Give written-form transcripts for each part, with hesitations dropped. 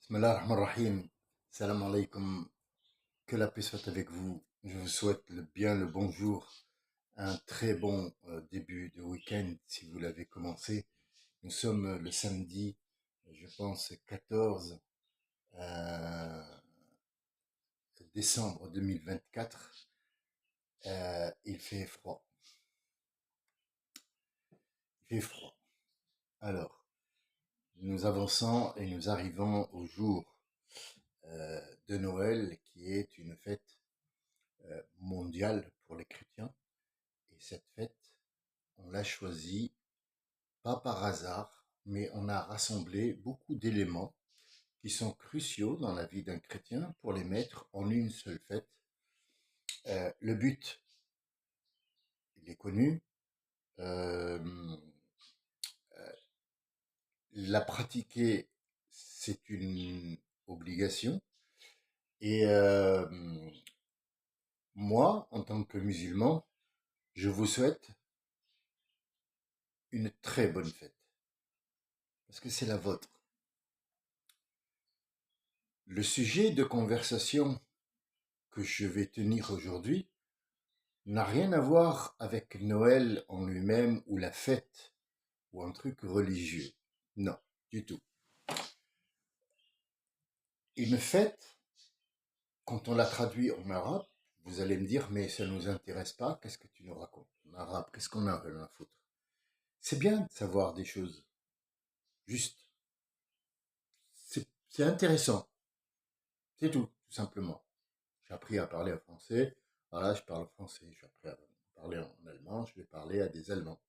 Bismillah ar-Rahman ar-Rahim. Salam alaikum. Que la paix soit avec vous. Je vous souhaite le bien, le bonjour. Un très bon début de week-end si vous l'avez commencé. Nous sommes le samedi, je pense, 14 euh, décembre 2024. Il fait froid. Il fait froid. Alors, nous avançons et nous arrivons au jour de Noël qui est une fête mondiale pour les chrétiens. Et cette fête, on l'a choisie pas par hasard, mais on a rassemblé beaucoup d'éléments qui sont cruciaux dans la vie d'un chrétien pour les mettre en une seule fête. Le but, il est connu. Euh, la pratiquer, c'est une obligation. Et moi, en tant que musulman, je vous souhaite une très bonne fête, parce que c'est la vôtre. Le sujet de conversation que je vais tenir aujourd'hui n'a rien à voir avec Noël en lui-même ou la fête ou un truc religieux. Non, du tout. Une fête, quand on la traduit en arabe, vous allez me dire, mais ça ne nous intéresse pas, qu'est-ce que tu nous racontes en arabe? Qu'est-ce qu'on a rien à foutre? C'est bien de savoir des choses, juste. C'est intéressant, c'est tout simplement. J'ai appris à parler en français, voilà, je parle français. J'ai appris à parler en allemand, je vais parler à des Allemands.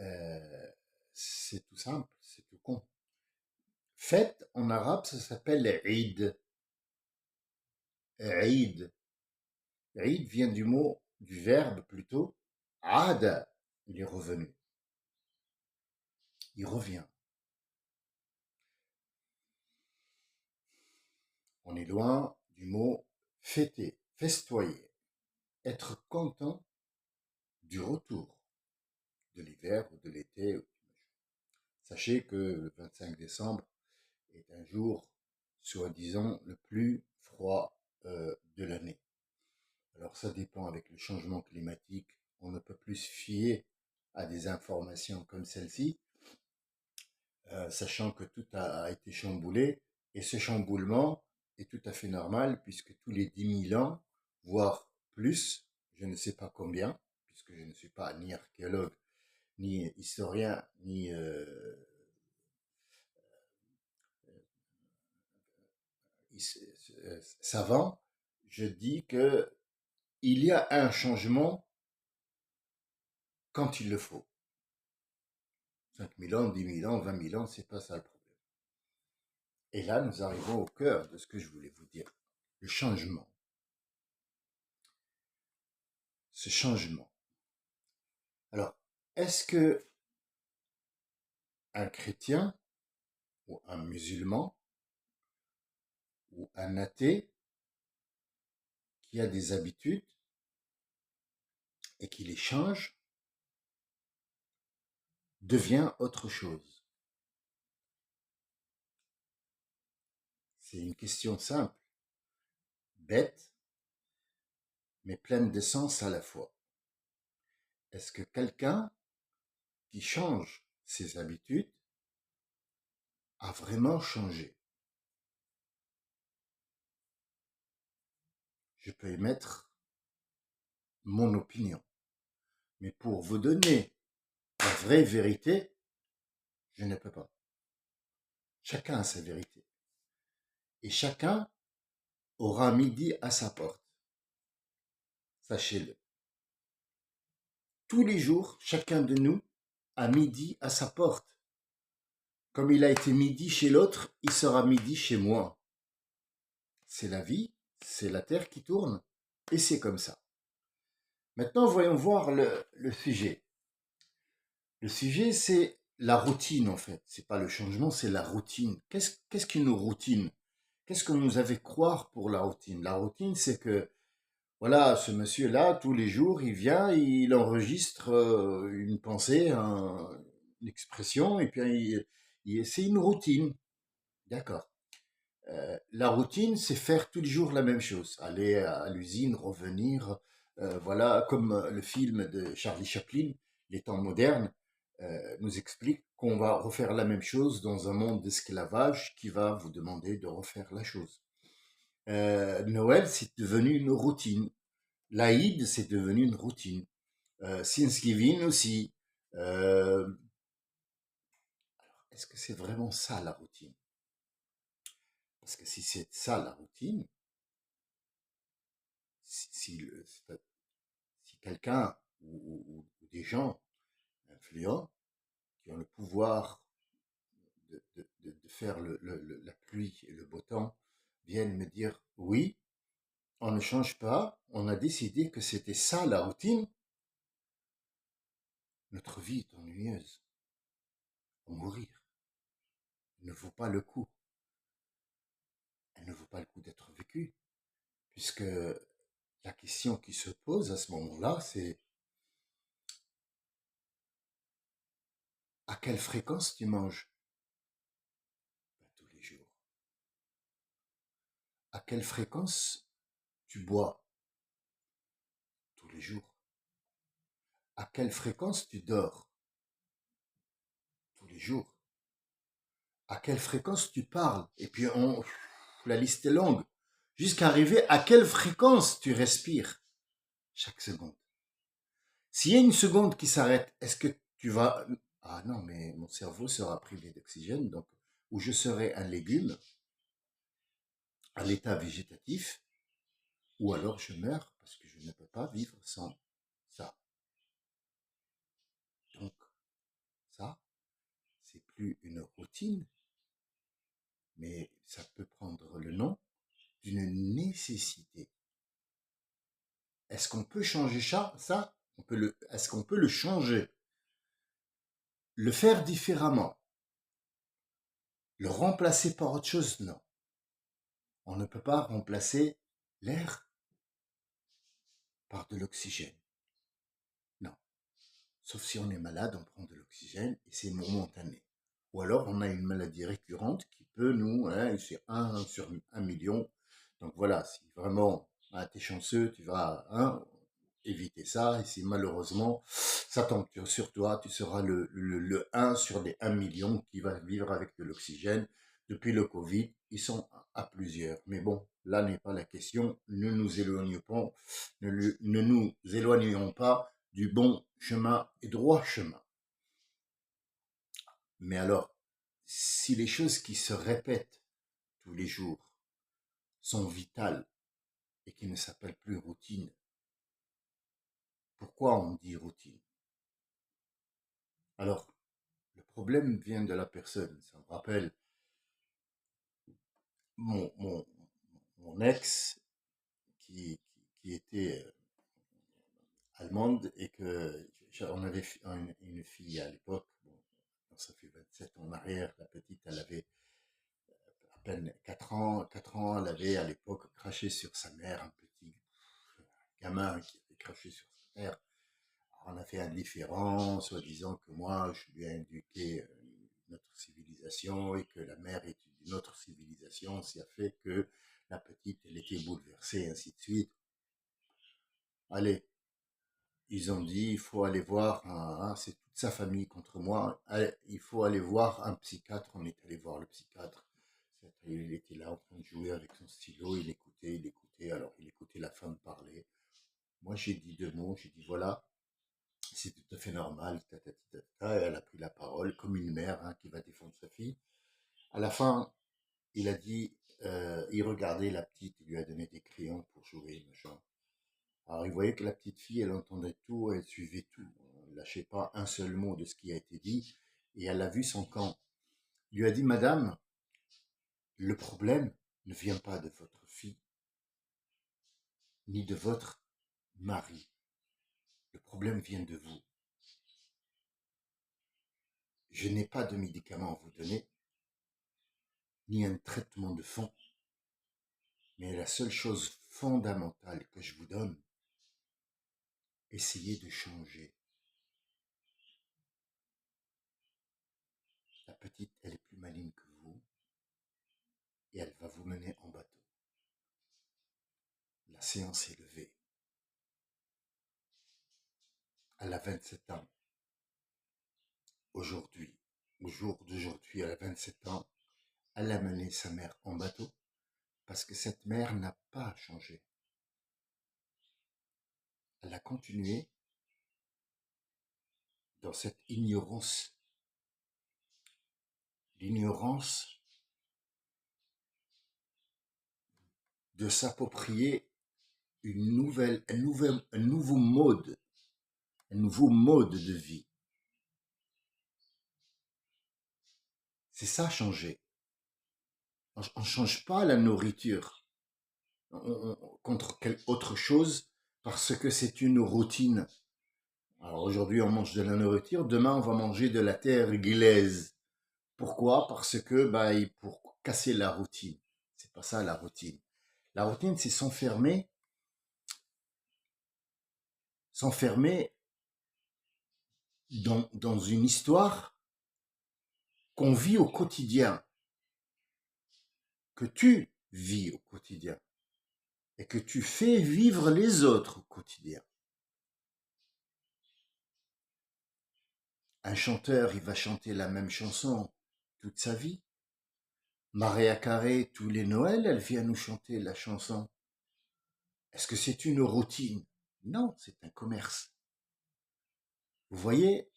Euh, c'est tout simple, c'est tout con. Fête en arabe, ça s'appelle Eid. Eid. Eid vient du verbe plutôt, Ada. Il est revenu. Il revient. On est loin du mot fêter, festoyer, être content du retour de l'hiver ou de l'été. Sachez que le 25 décembre est un jour, soi-disant, le plus froid de l'année. Alors ça dépend avec le changement climatique. On ne peut plus se fier à des informations comme celle-ci, sachant que tout a été chamboulé. Et ce chamboulement est tout à fait normal puisque tous les 10 000 ans, voire plus, je ne sais pas combien, puisque je ne suis pas ni archéologue, ni historien, ni savant, je dis que il y a un changement quand il le faut. 5 000 ans, 10 000 ans, 20 000 ans, c'est pas ça le problème. Et là, nous arrivons au cœur de ce que je voulais vous dire. Le changement. Ce changement. Alors, est-ce que un chrétien ou un musulman ou un athée qui a des habitudes et qui les change devient autre chose? C'est une question simple, bête, mais pleine de sens à la fois. Est-ce que quelqu'un qui change ses habitudes a vraiment changé? Je peux émettre mon opinion, mais pour vous donner la vraie vérité, je ne peux pas. Chacun a sa vérité. Et chacun aura midi à sa porte. Sachez-le. Tous les jours, chacun de nous a midi à sa porte. Comme il a été midi chez l'autre, il sera midi chez moi. C'est la vie, c'est la terre qui tourne, et c'est comme ça. Maintenant, voyons voir le sujet. Le sujet, c'est la routine, en fait. C'est pas le changement, c'est la routine. Qu'est-ce qu'une routine? Qu'est-ce que nous avait croire pour la routine? La routine, c'est que, voilà, ce monsieur-là, tous les jours, il vient, il enregistre une pensée, une expression, et puis c'est une routine. D'accord. La routine, c'est faire tous les jours la même chose. Aller à l'usine, revenir, voilà, comme le film de Charlie Chaplin, Les temps modernes, nous explique qu'on va refaire la même chose dans un monde d'esclavage qui va vous demander de refaire la chose. Noël, c'est devenu une routine. L'Aïd, c'est devenu une routine. Thanksgiving aussi. Euh, Est-ce que c'est vraiment ça la routine? Parce que si c'est ça la routine, si, si, si quelqu'un ou des gens influents qui ont le pouvoir de faire la pluie et le beau temps viennent me dire oui, on ne change pas, on a décidé que c'était ça la routine, notre vie est ennuyeuse, on va mourir, elle ne vaut pas le coup, elle ne vaut pas le coup d'être vécue, puisque la question qui se pose à ce moment-là, c'est à quelle fréquence tu manges? Ben, tous les jours. À quelle fréquence tu bois? Tous les jours. À quelle fréquence tu dors? Tous les jours. À quelle fréquence tu parles? Et puis la liste est longue. Jusqu'à arriver à quelle fréquence tu respires chaque seconde. S'il y a une seconde qui s'arrête, est-ce que tu vas... Ah non, mais mon cerveau sera privé d'oxygène, donc ou je serai un légume à l'état végétatif, ou alors je meurs parce que je ne peux pas vivre sans ça. Donc ça, c'est plus une routine, mais ça peut prendre le nom d'une nécessité. Est-ce qu'on peut changer ça? Est-ce qu'on peut le changer? Le faire différemment? Le remplacer par autre chose? Non. On ne peut pas remplacer l'air par de l'oxygène. Non. Sauf si on est malade, on prend de l'oxygène et c'est momentané. Ou alors on a une maladie récurrente qui peut nous, hein, c'est 1 sur 1 million. Donc voilà, si vraiment tu es chanceux, tu vas éviter ça. Et si malheureusement ça tombe sur toi, tu seras le 1 sur les 1 million qui va vivre avec de l'oxygène. Depuis le Covid, ils sont à plusieurs. Mais bon, là n'est pas la question. Ne nous éloignons pas du bon chemin et droit chemin. Mais alors, si les choses qui se répètent tous les jours sont vitales et qui ne s'appellent plus routine, pourquoi on dit routine? Alors, le problème vient de la personne. Ça me rappelle mon, mon, mon ex qui était allemande et que on avait une fille à l'époque. Bon, ça fait 27 ans en arrière. La petite, elle avait à peine 4 ans. 4 ans, elle avait à l'époque craché sur sa mère, un petit gamin qui avait craché sur sa mère. Alors, on a fait un différend, soi-disant que moi, je lui ai indiqué notre civilisation et que la mère est d'une autre civilisation. Ça a fait que la petite, elle était bouleversée, ainsi de suite. Allez, ils ont dit, il faut aller voir, c'est toute sa famille contre moi, allez, il faut aller voir un psychiatre. On est allé voir le psychiatre. Il était là en train de jouer avec son stylo, il écoutait, alors il écoutait la femme parler. Moi, j'ai dit 2 mots, j'ai dit voilà, c'est tout à fait normal, et elle a pris la parole comme une mère qui va défendre sa fille. À la fin, il a dit, il regardait la petite, il lui a donné des crayons pour jouer, machin. Alors il voyait que la petite fille, elle entendait tout, elle suivait tout. Elle lâchait pas un seul mot de ce qui a été dit, et elle a vu son camp. Il lui a dit, Madame, le problème ne vient pas de votre fille, ni de votre mari. Le problème vient de vous. Je n'ai pas de médicaments à vous donner, ni un traitement de fond, mais la seule chose fondamentale que je vous donne, essayez de changer. La petite, elle est plus maligne que vous, et elle va vous mener en bateau. La séance est levée. Elle a 27 ans. Aujourd'hui, au jour d'aujourd'hui, elle a 27 ans. Elle a mené sa mère en bateau parce que cette mère n'a pas changé. Elle a continué dans cette ignorance. L'ignorance de s'approprier un nouveau mode de vie. C'est ça changer. On ne change pas la nourriture contre quelque autre chose parce que c'est une routine. Alors aujourd'hui on mange de la nourriture, demain on va manger de la terre glaise. Pourquoi? Parce que pour casser la routine. C'est pas ça la routine. La routine c'est s'enfermer dans une histoire qu'on vit au quotidien, que tu vis au quotidien et que tu fais vivre les autres au quotidien. Un chanteur, il va chanter la même chanson toute sa vie. Maria Carré, tous les Noëls, elle vient nous chanter la chanson. Est-ce que c'est une routine? Non, c'est un commerce. Vous voyez,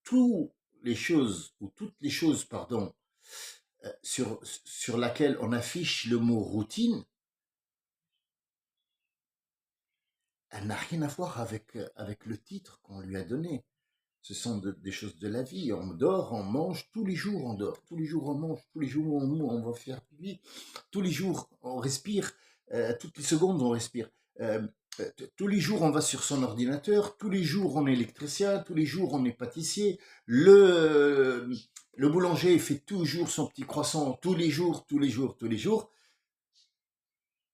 toutes les choses, sur laquelle on affiche le mot routine, elle n'a rien à voir avec le titre qu'on lui a donné. Ce sont des choses de la vie. On dort, on mange, tous les jours on dort, tous les jours on mange, tous les jours on va faire pipi, tous les jours on respire, toutes les secondes on respire. Tous les jours on va sur son ordinateur, tous les jours on est électricien, tous les jours on est pâtissier. Le boulanger fait toujours son petit croissant, tous les jours.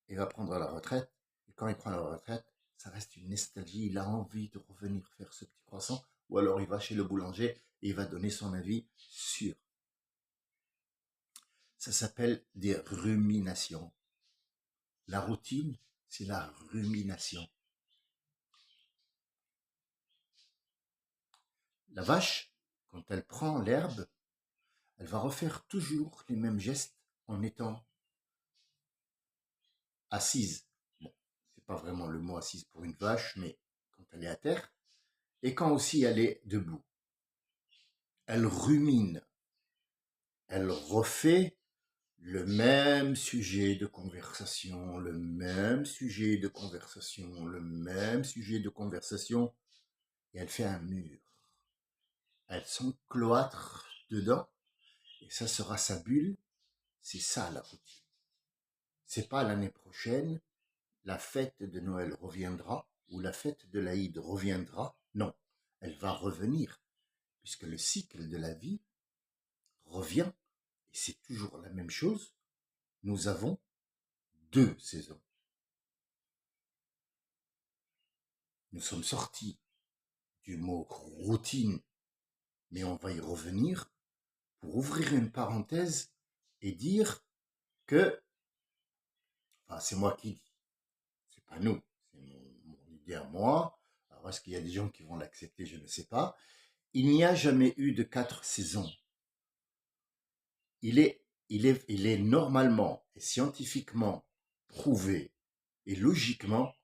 Il va prendre la retraite. Et quand il prend la retraite, ça reste une nostalgie. Il a envie de revenir faire ce petit croissant. Ou alors il va chez le boulanger et il va donner son avis sur. Ça s'appelle des ruminations. La routine, c'est la rumination. La vache, quand elle prend l'herbe, elle va refaire toujours les mêmes gestes en étant assise. Bon, c'est pas vraiment le mot assise pour une vache, mais quand elle est à terre, et quand aussi elle est debout. Elle rumine, elle refait le même sujet de conversation, le même sujet de conversation, le même sujet de conversation, et elle fait un mur. Elle s'encloître dedans, et ça sera sa bulle. C'est ça la routine. C'est pas l'année prochaine, la fête de Noël reviendra, ou la fête de l'Aïd reviendra. Non, elle va revenir, puisque le cycle de la vie revient, et c'est toujours la même chose. Nous avons 2 saisons. Nous sommes sortis du mot routine, mais on va y revenir pour ouvrir une parenthèse et dire que, enfin c'est moi qui dis, c'est pas nous, c'est mon idée à moi. Alors est-ce qu'il y a des gens qui vont l'accepter, je ne sais pas. Il n'y a jamais eu de 4 saisons. Il est normalement et scientifiquement prouvé et logiquement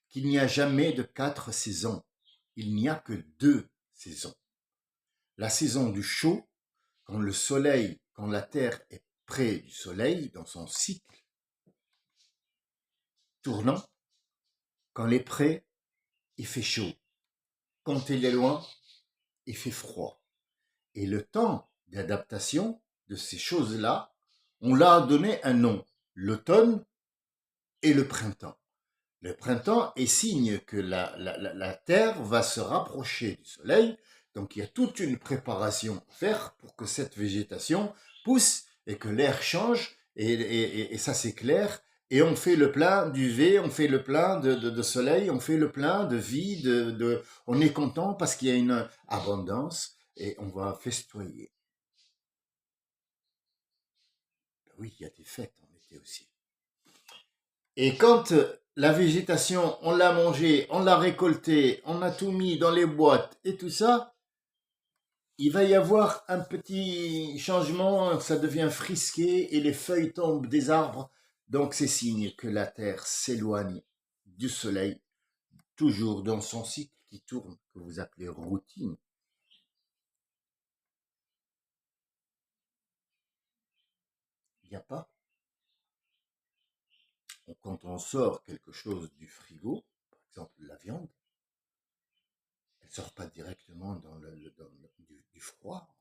qu'il n'y a jamais de 4 saisons. Il n'y a que 2 saisons. La saison du chaud, quand la Terre est près du Soleil, dans son cycle tournant, quand elle est près, il fait chaud. Quand elle est loin, il fait froid. Et le temps d'adaptation de ces choses-là, on leur a donné un nom, l'automne et le printemps. Le printemps est signe que la Terre va se rapprocher du Soleil, donc il y a toute une préparation à faire pour que cette végétation pousse et que l'air change, et ça c'est clair, et on fait le plein d'UV, on fait le plein de soleil, on fait le plein de vie, on est content parce qu'il y a une abondance, et on va festoyer. oui, il y a des fêtes en été aussi. Et quand la végétation, on l'a mangée, on l'a récoltée, on a tout mis dans les boîtes et tout ça, il va y avoir un petit changement, ça devient frisqué et les feuilles tombent des arbres. Donc c'est signe que la Terre s'éloigne du Soleil, toujours dans son cycle qui tourne, que vous appelez routine. Il n'y a pas. Quand on sort quelque chose du frigo, par exemple la viande, elle ne sort pas directement du froid,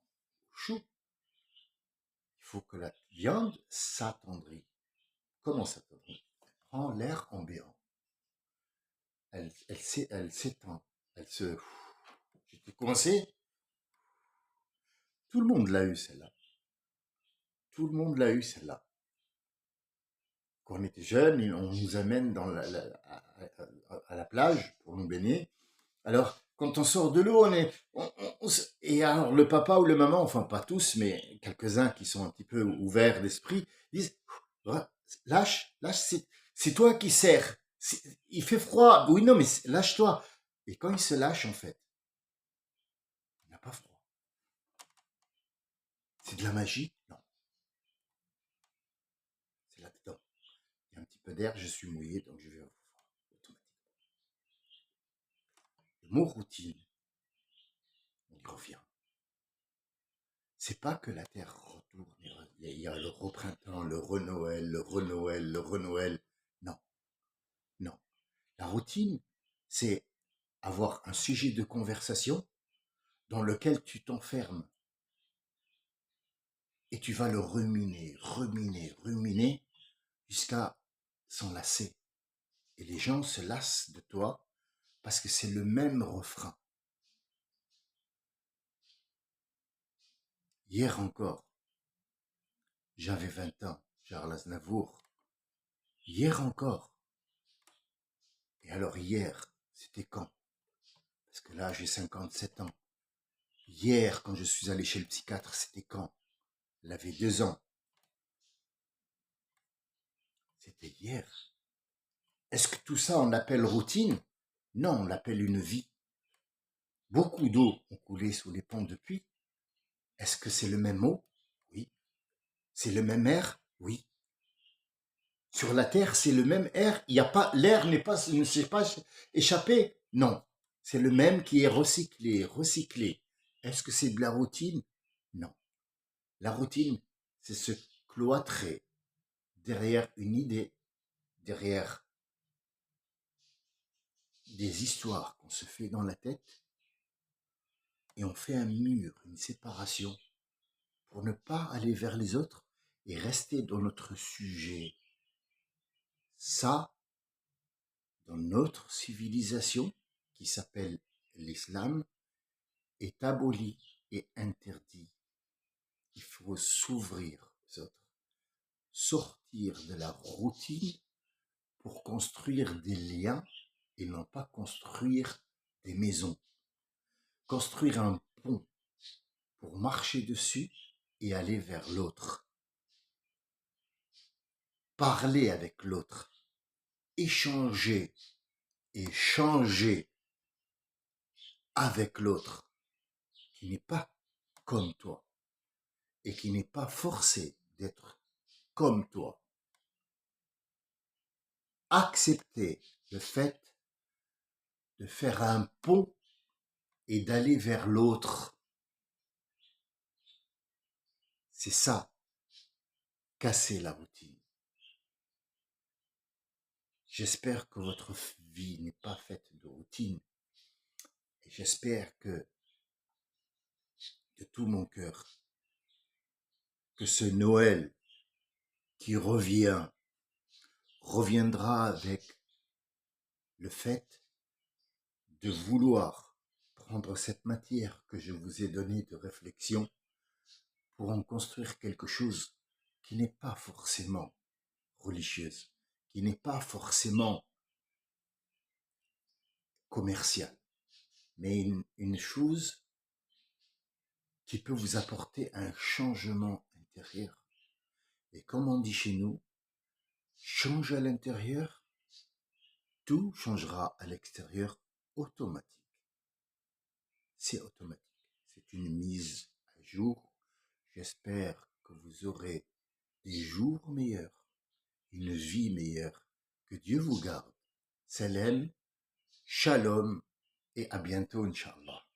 au chaud. Il faut que la viande s'attendrit. Comment s'attendrit? Elle prend l'air ambiant. Elle s'étend. Elle se... J'étais coincé. Tout le monde l'a eu, celle-là. Tout le monde l'a eu, celle-là. Quand on était jeune, on nous amène à la plage pour nous baigner. Alors, quand on sort de l'eau, et alors le papa ou le maman, enfin pas tous, mais quelques-uns qui sont un petit peu ouverts d'esprit, disent ouais, lâche, c'est toi qui serres. Il fait froid. Oui, non, mais lâche-toi. Et quand il se lâche, en fait, il n'a pas froid. C'est de la magie? Non, c'est là-dedans. Il y a un petit peu d'air, je suis mouillé, donc je vais avoir froid automatiquement. Le mot routine, on y revient. C'est pas que la Terre retourne, il y a le reprintemps, le renoël, le renoël, le renoël. Non, non. La routine, c'est avoir un sujet de conversation dans lequel tu t'enfermes et tu vas le ruminer jusqu'à s'en lasser. Et les gens se lassent de toi parce que c'est le même refrain. Hier encore, j'avais 20 ans, Charles Aznavour. Hier encore. Et alors hier, c'était quand? Parce que là, j'ai 57 ans. Hier, quand je suis allé chez le psychiatre, c'était quand? Il avait 2 ans. C'était hier. Est-ce que tout ça, on appelle routine? Non, on l'appelle une vie. Beaucoup d'eau ont coulé sous les ponts depuis. Est-ce que c'est le même mot? Oui. C'est le même air? Oui. Sur la Terre, c'est le même air. Il y a pas, l'air ne s'est pas échappé. Non. C'est le même qui est recyclé. Est-ce que c'est de la routine? Non. La routine, c'est se cloîtrer derrière une idée, derrière des histoires qu'on se fait dans la tête, et on fait un mur, une séparation, pour ne pas aller vers les autres et rester dans notre sujet. Ça, dans notre civilisation, qui s'appelle l'islam, est aboli et interdit. Il faut s'ouvrir aux autres, sortir de la routine pour construire des liens et non pas construire des maisons. Construire un pont pour marcher dessus et aller vers l'autre. Parler avec l'autre. Échanger et changer avec l'autre qui n'est pas comme toi et qui n'est pas forcé d'être comme toi. Accepter le fait de faire un pont et d'aller vers l'autre. C'est ça, casser la routine. J'espère que votre vie n'est pas faite de routine. Et j'espère que, de tout mon cœur, que ce Noël qui reviendra avec le fait de vouloir prendre cette matière que je vous ai donnée de réflexion pour en construire quelque chose qui n'est pas forcément religieuse, qui n'est pas forcément commerciale, mais une chose qui peut vous apporter un changement intérieur, Et comme on dit chez nous, change à l'intérieur, tout changera à l'extérieur automatique. C'est automatique. C'est une mise à jour. J'espère que vous aurez des jours meilleurs, une vie meilleure. Que Dieu vous garde. Salam, shalom et à bientôt, Inch'Allah.